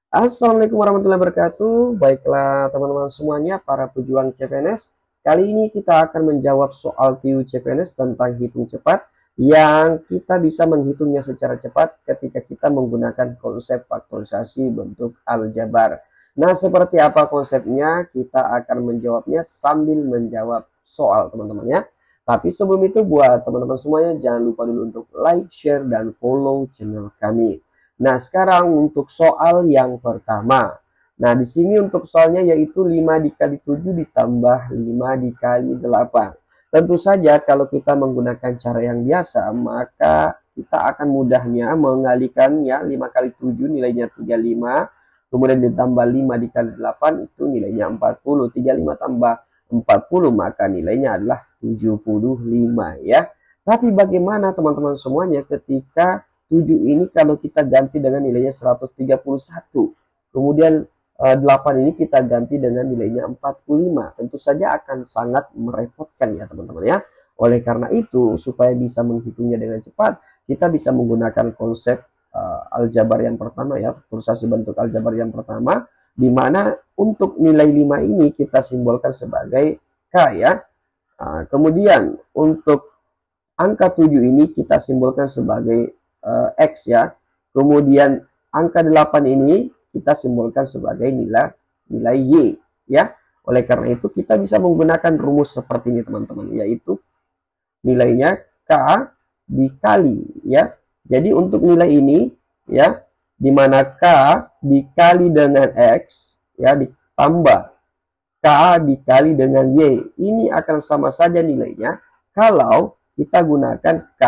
Assalamualaikum warahmatullahi wabarakatuh. Baiklah teman-teman semuanya, para pejuang CPNS. Kali ini kita akan menjawab soal TU CPNS tentang hitung cepat yang kita bisa menghitungnya secara cepat ketika kita menggunakan konsep faktorisasi bentuk aljabar. Nah, seperti apa konsepnya? Kita akan menjawabnya sambil menjawab soal teman-teman ya. Tapi sebelum itu buat teman-teman semuanya jangan lupa dulu untuk like, share, dan follow channel kami. Nah, sekarang untuk soal yang pertama. Nah, di sini untuk soalnya yaitu 5 dikali 7 ditambah 5 dikali 8. Tentu saja kalau kita menggunakan cara yang biasa, maka kita akan mudahnya mengalikannya 5 kali 7 nilainya 35. Kemudian ditambah 5 dikali 8 itu nilainya 40. 35 tambah 40 maka nilainya adalah 75 ya. Tapi bagaimana teman-teman semuanya ketika 7 ini kalau kita ganti dengan nilainya 131. Kemudian 8 ini kita ganti dengan nilainya 45. Tentu saja akan sangat merepotkan ya teman-teman ya. Oleh karena itu, supaya bisa menghitungnya dengan cepat, kita bisa menggunakan konsep aljabar yang pertama ya, faktorisasi bentuk aljabar yang pertama, di mana untuk nilai 5 ini kita simbolkan sebagai K ya. Kemudian untuk angka 7 ini kita simbolkan sebagai X ya. Kemudian angka 8 ini kita simbolkan sebagai nilai Y ya. Oleh karena itu kita bisa menggunakan rumus seperti ini teman-teman, yaitu nilainya K dikali ya. Jadi untuk nilai ini ya, dimana K dikali dengan X ya ditambah K dikali dengan Y, ini akan sama saja nilainya kalau kita gunakan K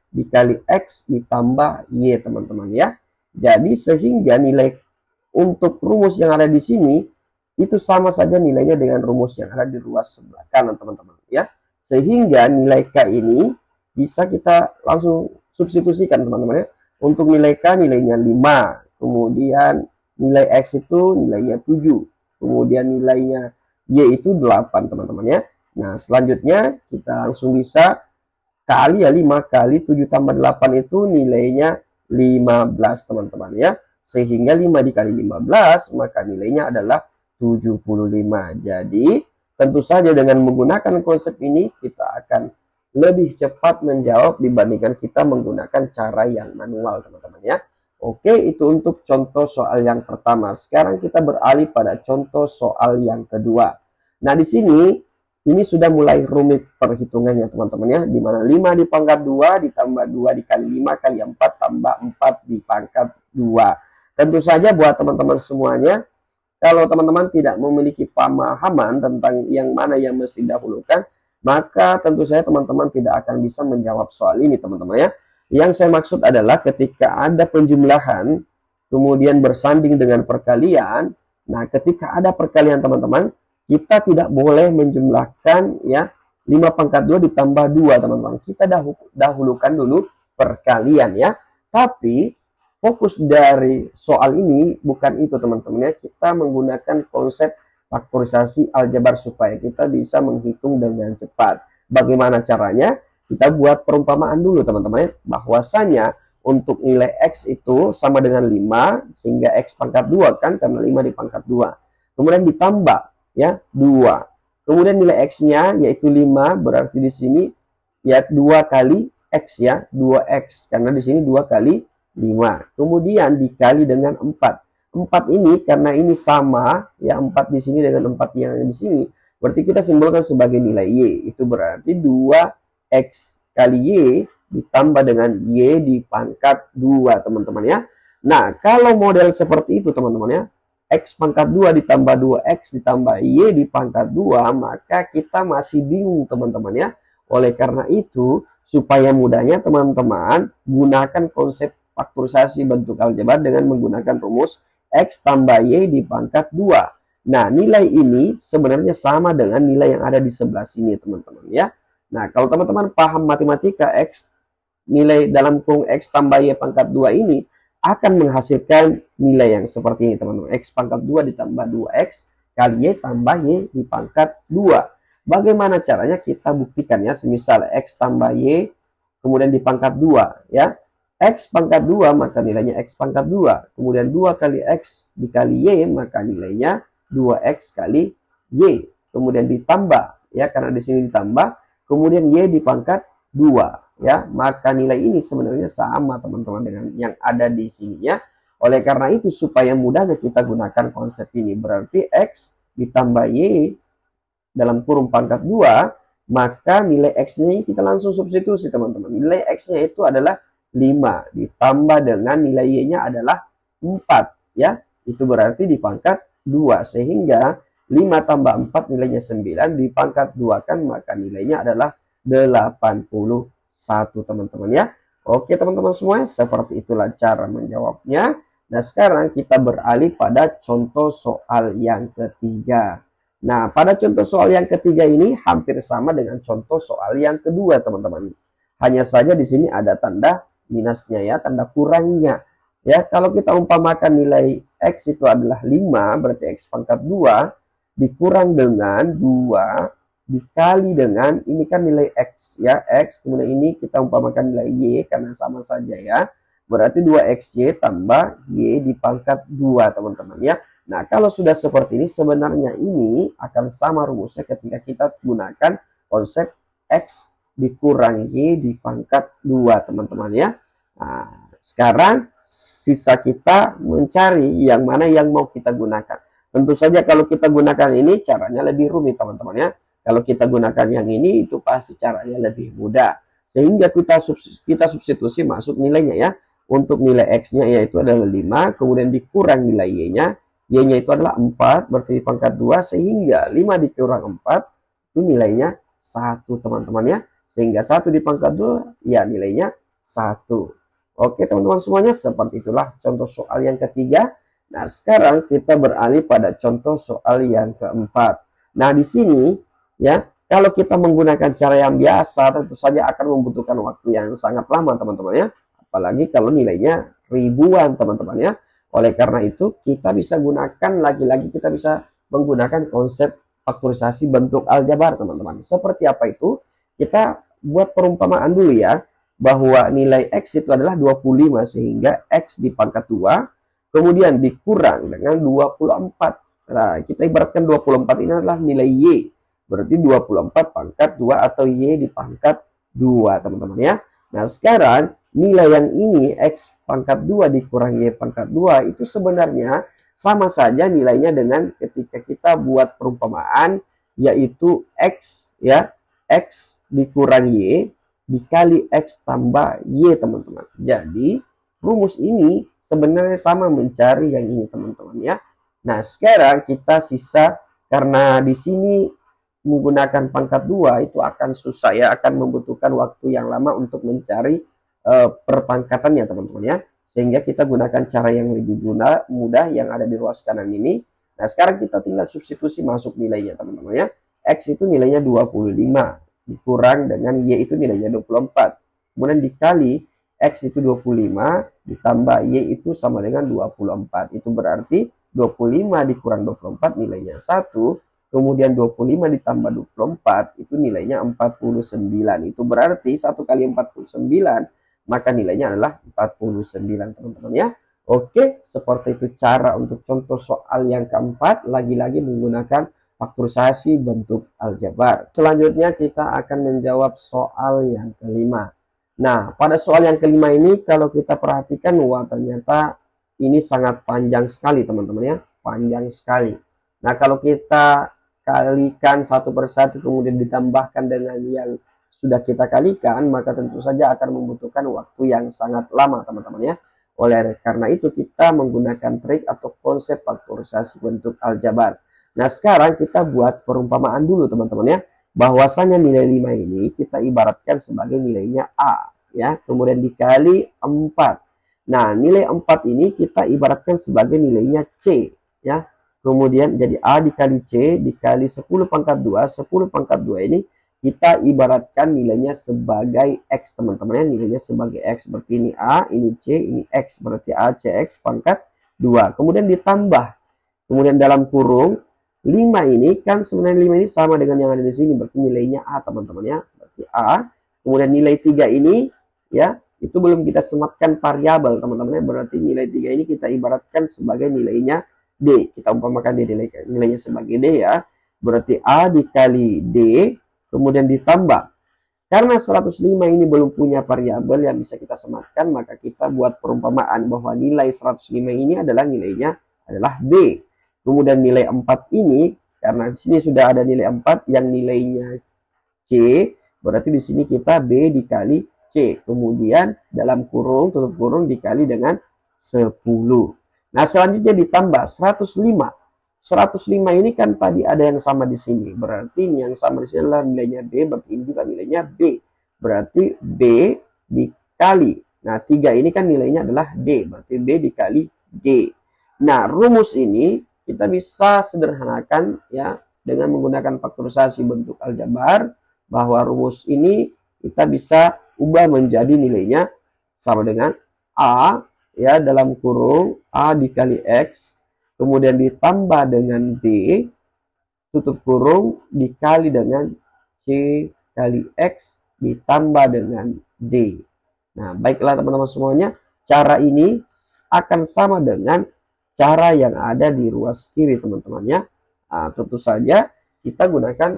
dikali X ditambah Y teman-teman ya. Jadi sehingga nilai untuk rumus yang ada di sini itu sama saja nilainya dengan rumus yang ada di ruas sebelah kanan teman-teman ya. Sehingga nilai K ini bisa kita langsung substitusikan teman-teman ya. Untuk nilai K nilainya 5, kemudian nilai X itu nilainya 7, kemudian nilainya Y itu 8 teman-teman ya. Nah selanjutnya kita langsung bisa kali ya, 5 kali 7 tambah 8 itu nilainya 15 teman-teman ya. Sehingga 5 dikali 15 maka nilainya adalah 75. Jadi tentu saja dengan menggunakan konsep ini kita akan lebih cepat menjawab dibandingkan kita menggunakan cara yang manual teman-teman ya. Oke, itu untuk contoh soal yang pertama. Sekarang kita beralih pada contoh soal yang kedua. Nah di sini ini sudah mulai rumit perhitungannya teman-teman ya, dimana 5 di pangkat 2 ditambah 2 dikali 5 kali 4 tambah 4 di pangkat 2. Tentu saja buat teman-teman semuanya, kalau teman-teman tidak memiliki pemahaman tentang yang mana yang mesti didahulukan, maka tentu saja teman-teman tidak akan bisa menjawab soal ini teman-teman ya. Yang saya maksud adalah ketika ada penjumlahan, kemudian bersanding dengan perkalian, nah ketika ada perkalian teman-teman, kita tidak boleh menjumlahkan ya 5 pangkat 2 ditambah 2 teman-teman. Kita dahulukan dulu perkalian ya. Tapi fokus dari soal ini bukan itu teman-teman ya. Kita menggunakan konsep faktorisasi aljabar supaya kita bisa menghitung dengan cepat. Bagaimana caranya? Kita buat perumpamaan dulu teman-teman ya. Bahwasanya untuk nilai X itu sama dengan 5 sehingga X pangkat 2 kan, karena 5 di pangkat 2. Kemudian ditambah ya 2. Kemudian nilai X-nya yaitu 5, berarti di sini ya 2 kali X ya, 2X karena di sini 2 kali 5. Kemudian dikali dengan 4. 4 ini karena ini sama ya, 4 di sini dengan 4 yang di sini, berarti kita simbolkan sebagai nilai Y. Itu berarti 2X kali Y ditambah dengan Y di pangkat 2 teman-teman ya. Nah kalau model seperti itu teman-teman ya, X pangkat 2 ditambah 2X ditambah Y di pangkat 2, maka kita masih bingung teman-teman ya. Oleh karena itu, supaya mudahnya teman-teman gunakan konsep faktorisasi bentuk aljabar dengan menggunakan rumus X tambah Y di pangkat 2. Nah, nilai ini sebenarnya sama dengan nilai yang ada di sebelah sini teman-teman ya. Nah, kalau teman-teman paham matematika, X nilai dalam kurung X tambah Y pangkat 2 ini akan menghasilkan nilai yang seperti ini teman-teman. X pangkat 2 ditambah 2X kali Y tambah Y di pangkat 2. Bagaimana caranya? Kita buktikan ya. Semisal X tambah Y kemudian di pangkat 2 ya. X pangkat 2 maka nilainya X pangkat 2. Kemudian 2 kali X dikali Y maka nilainya 2X kali Y. Kemudian ditambah ya, karena di sini ditambah, kemudian Y di pangkat 2 ya. Maka nilai ini sebenarnya sama teman-teman dengan yang ada di sini ya. Oleh karena itu supaya mudahnya kita gunakan konsep ini, berarti X ditambah Y dalam kurung pangkat 2, maka nilai X-nya kita langsung substitusi teman-teman. Nilai X-nya itu adalah 5 ditambah dengan nilai Y-nya adalah 4 ya. Itu berarti di pangkat 2, sehingga 5 tambah 4 nilainya 9, di pangkat 2 kan maka nilainya adalah 81 teman-teman ya. Oke teman-teman semua, seperti itulah cara menjawabnya. Nah sekarang kita beralih pada contoh soal yang ketiga. Nah pada contoh soal yang ketiga ini hampir sama dengan contoh soal yang kedua teman-teman. Hanya saja di sini ada tanda minusnya ya, tanda kurangnya. Ya, kalau kita umpamakan nilai X itu adalah 5, berarti X pangkat 2 dikurang dengan 2 dikali dengan, ini kan nilai X ya, X, kemudian ini kita umpamakan nilai Y karena sama saja ya. Berarti 2XY tambah Y di pangkat 2 teman-teman ya. Nah, kalau sudah seperti ini sebenarnya ini akan sama rumusnya ketika kita gunakan konsep X dikurang Y di pangkat 2 teman-teman ya. Nah, sekarang sisa kita mencari yang mana yang mau kita gunakan. Tentu saja kalau kita gunakan ini caranya lebih rumit teman-teman ya. Kalau kita gunakan yang ini itu pasti caranya lebih mudah. Sehingga kita substitusi masuk nilainya ya. Untuk nilai X-nya yaitu adalah 5, kemudian dikurang nilai Y-nya. Y-nya itu adalah 4, berarti di pangkat 2, sehingga 5 dikurang 4 itu nilainya 1 teman-teman ya. Sehingga 1 di pangkat 2 ya nilainya 1. Oke teman-teman semuanya, seperti itulah contoh soal yang ketiga. Nah sekarang kita beralih pada contoh soal yang keempat. Nah di sini ya, kalau kita menggunakan cara yang biasa tentu saja akan membutuhkan waktu yang sangat lama teman-teman ya. Apalagi kalau nilainya ribuan teman-teman ya. Oleh karena itu kita bisa gunakan, lagi-lagi kita bisa menggunakan konsep faktorisasi bentuk aljabar teman-teman. Seperti apa itu? Kita buat perumpamaan dulu ya, bahwa nilai X itu adalah 25, sehingga X di pangkat 2 kemudian dikurang dengan 24. Nah kita ibaratkan 24 ini adalah nilai Y, berarti 24 pangkat 2 atau Y di pangkat 2 teman-teman ya. Nah sekarang nilai yang ini X pangkat 2 dikurang Y pangkat 2 itu sebenarnya sama saja nilainya dengan ketika kita buat perumpamaan, yaitu X ya, X dikurang Y dikali X tambah Y teman-teman. Jadi rumus ini sebenarnya sama mencari yang ini teman-teman ya. Nah sekarang kita sisa, karena di sini menggunakan pangkat 2 itu akan susah ya, akan membutuhkan waktu yang lama untuk mencari perpangkatannya teman-teman ya. Sehingga kita gunakan cara yang lebih mudah yang ada di ruas kanan ini. Nah sekarang kita tinggal substitusi masuk nilainya teman-teman ya. X itu nilainya 25 dikurang dengan Y itu nilainya 24. Kemudian dikali X itu 25 ditambah Y itu sama dengan 24. Itu berarti 25 dikurang 24 nilainya 1. Kemudian 25 ditambah 24 itu nilainya 49. Itu berarti 1 kali 49 maka nilainya adalah 49 teman-teman ya. Oke, seperti itu cara untuk contoh soal yang keempat, lagi-lagi menggunakan faktorisasi bentuk aljabar. Selanjutnya kita akan menjawab soal yang kelima. Nah, pada soal yang kelima ini kalau kita perhatikan, wah ternyata ini sangat panjang sekali teman-teman ya, panjang sekali. Nah, kalau kita kalikan satu persatu kemudian ditambahkan dengan yang sudah kita kalikan, maka tentu saja akan membutuhkan waktu yang sangat lama teman-teman ya. Oleh karena itu kita menggunakan trik atau konsep faktorisasi bentuk aljabar. Nah sekarang kita buat perumpamaan dulu teman-teman ya, bahwasanya nilai 5 ini kita ibaratkan sebagai nilainya A ya, kemudian dikali 4. Nah nilai 4 ini kita ibaratkan sebagai nilainya C ya, kemudian jadi A dikali C dikali 10 pangkat 2. 10 pangkat 2 ini kita ibaratkan nilainya sebagai X teman-teman ya, nilainya sebagai X, berarti ini A, ini C, ini X, berarti A, C, X pangkat 2. Kemudian ditambah, kemudian dalam kurung 5 ini kan sebenarnya 5 ini sama dengan yang ada di sini, berarti nilainya A teman-teman ya, berarti A. Kemudian nilai 3 ini ya, itu belum kita sematkan variabel teman-teman. Berarti nilai 3 ini kita ibaratkan sebagai nilainya D. Kita umpamakan nilainya sebagai D ya. Berarti A dikali D, kemudian ditambah. Karena 105 ini belum punya variabel yang bisa kita sematkan, maka kita buat perumpamaan bahwa nilai 105 ini adalah nilainya adalah B. Kemudian nilai 4 ini, karena di sini sudah ada nilai 4 yang nilainya C, berarti di sini kita B dikali C. Kemudian dalam kurung, tutup kurung dikali dengan 10. Nah, selanjutnya ditambah 105. 105 ini kan tadi ada yang sama di sini. Berarti ini yang sama di sini adalah nilainya B, berarti ini juga nilainya B. Berarti B dikali. Nah, 3 ini kan nilainya adalah D, berarti B dikali D. Nah, rumus ini kita bisa sederhanakan ya dengan menggunakan faktorisasi bentuk aljabar, bahwa rumus ini kita bisa ubah menjadi nilainya sama dengan A ya dalam kurung A dikali X, kemudian ditambah dengan B, tutup kurung, dikali dengan C kali X, ditambah dengan D. Nah, baiklah teman-teman semuanya, cara ini akan sama dengan cara yang ada di ruas kiri teman-teman ya. Nah, tentu saja kita gunakan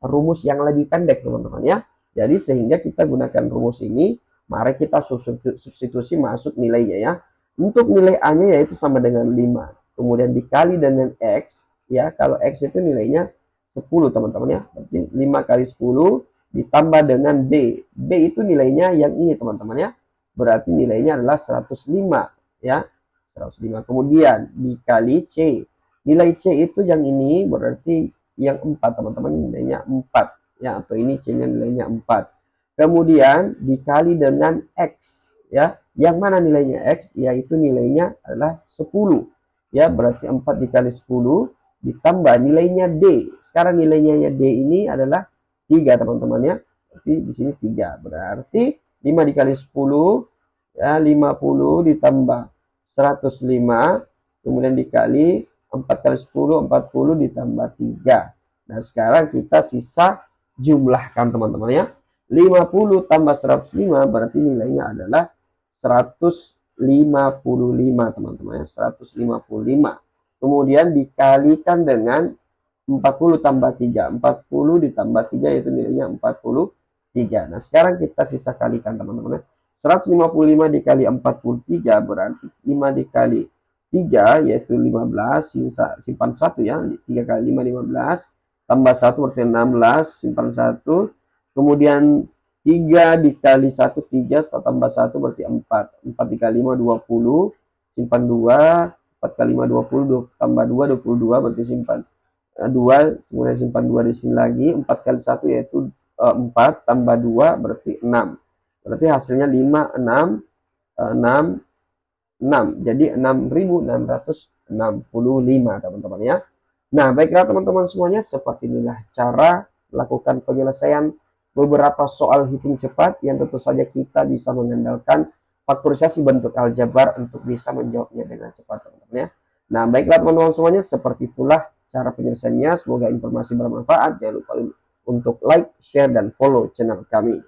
rumus yang lebih pendek teman-teman ya. Jadi sehingga kita gunakan rumus ini, mari kita substitusi masuk nilainya ya. Untuk nilai A-nya yaitu sama dengan 5. Kemudian dikali dengan X ya. Kalau X itu nilainya 10 teman-teman ya. Berarti 5 kali 10 ditambah dengan B. B itu nilainya yang ini teman-teman ya. Berarti nilainya adalah 105 ya. 105. Kemudian dikali C. Nilai C itu yang ini berarti yang 4 teman-teman, nilainya 4 ya, atau ini C-nya nilainya 4. Kemudian dikali dengan X ya. Yang mana nilainya X? Yaitu nilainya adalah 10 ya. Berarti 4 dikali 10 ditambah nilainya D. Sekarang nilainya D ini adalah 3 teman-teman ya. Berarti di sini 3. Berarti 5 dikali 10 ya, 50 ditambah 105, kemudian dikali 4 kali 10, 40 ditambah 3. Nah, sekarang kita sisa jumlahkan teman-teman ya. 50 tambah 105 berarti nilainya adalah 155 teman-teman ya. 155. Kemudian dikalikan dengan 40 tambah 3. 40 ditambah 3 yaitu nilainya 43. Nah, sekarang kita sisa kalikan teman-teman ya. 155 dikali 43 berarti 5 dikali 3 yaitu 15, simpan 1 ya. 3 kali 5 15, tambah 1 berarti 16, simpan 1. Kemudian 3 dikali 1 3, tambah 1 berarti 4. 4 dikali 5 20, simpan 2. 4 kali 5 20, tambah 2 22 berarti simpan 2, kemudian simpan 2 di sini lagi. 4 kali 1 yaitu 4, tambah 2 berarti 6. Berarti hasilnya 5, 6, 6, 6. Jadi 6.665 teman-teman ya. Nah, baiklah teman-teman semuanya, seperti inilah cara melakukan penyelesaian beberapa soal hitung cepat yang tentu saja kita bisa mengandalkan faktorisasi bentuk aljabar untuk bisa menjawabnya dengan cepat teman-teman ya. Nah, baiklah teman-teman semuanya, seperti itulah cara penyelesaiannya. Semoga informasi bermanfaat. Jangan lupa untuk like, share, dan follow channel kami.